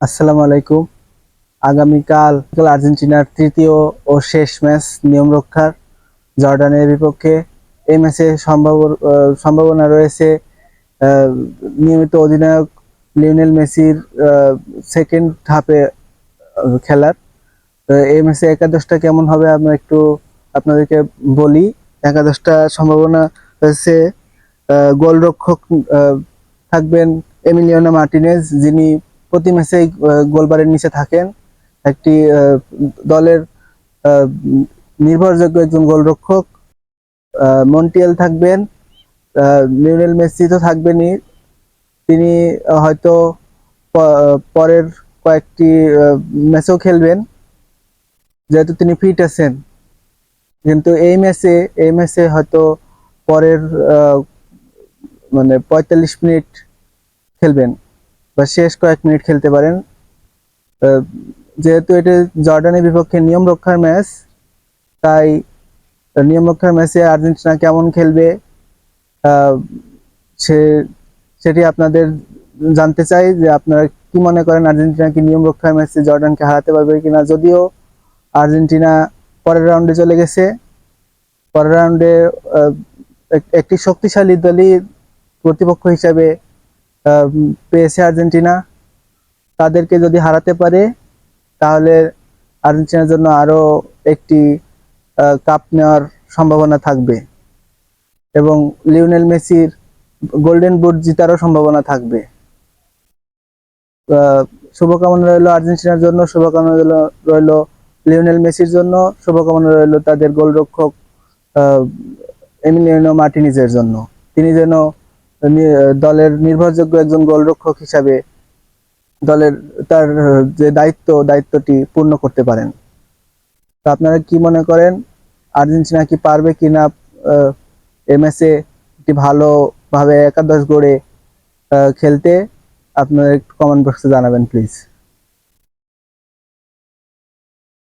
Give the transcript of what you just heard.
আসসালামু আলাইকুম। আগামীকাল আর্জেন্টিনার তৃতীয় ও শেষ ম্যাচ নিয়ম রক্ষার জর্ডানের বিপক্ষে। এই ম্যাচে সম্ভাবনা রয়েছে আহ, নিয়মিত অধিনায়ক লিওনেল মেসির সেকেন্ড হাফে খেলার। এই ম্যাচে একাদশটা কেমন হবে আমরা একটু আপনাদেরকে বলি। একাদশটা সম্ভাবনা হচ্ছে গোলরক্ষক থাকবেন এমিলিয়ানো মার্টিনেজ, যিনি প্রতি ম্যাচেই গোলবারের নিচে থাকেন। একটি দলের আহ, নির্ভরযোগ্য একজন গোলরক্ষক। মন্টিয়েল থাকবেন। লিওনেল মেসি তো থাকবেনই, তিনি হয়তো পরের কয়েকটি ম্যাচেও খেলবেন যেহেতু তিনি ফিট আছেন। কিন্তু এই ম্যাচে হয়তো পরের আহ, মানে 45 মিনিট খেলবেন বা শেষ কয়েক মিনিট খেলতে পারেন। আহ, যেহেতু এটি জর্ডানের বিপক্ষে নিয়ম রক্ষার ম্যাচ, তাই নিয়ম রক্ষার ম্যাচে আর্জেন্টিনা কেমন খেলবে আহ, সে সেটি আপনাদের জানতে চাই যে আপনারা কি মনে করেন, আর্জেন্টিনা কি নিয়ম রক্ষার ম্যাচে জর্ডানকে হারাতে পারবে কিনা। যদিও আর্জেন্টিনা পরের রাউন্ডে চলে গেছে, পরের রাউন্ডে একটি শক্তিশালী দলই প্রতিপক্ষ হিসাবে আহ, পেয়েছে আর্জেন্টিনা। তাদেরকে যদি হারাতে পারে তাহলে আর্জেন্টিনার জন্য আরো একটি কাপ নেওয়ার সম্ভাবনা থাকবে এবং লিওনেল মেসির গোল্ডেন বুট জিতারও সম্ভাবনা থাকবে। আহ, শুভকামনা রইল আর্জেন্টিনার জন্য, শুভকামনা রইল লিওনেল মেসির জন্য, শুভকামনা রইল তাদের গোলরক্ষক আহ, এমিলিয়ানো মার্টিনেজের জন্য। তিনি যেন দলের নির্ভরযোগ্য একজন গোলরক্ষক হিসাবে দলের তার যে দায়িত্বটি পূর্ণ করতে পারেন। তো আপনারা কি মনে করেন, আর্জেন্টিনা কি পারবে কিনা এই ম্যাচে একটি ভালোভাবে একাদশ গড়ে খেলতে? আপনারা একটু কমেন্ট বক্সে জানাবেন প্লিজ।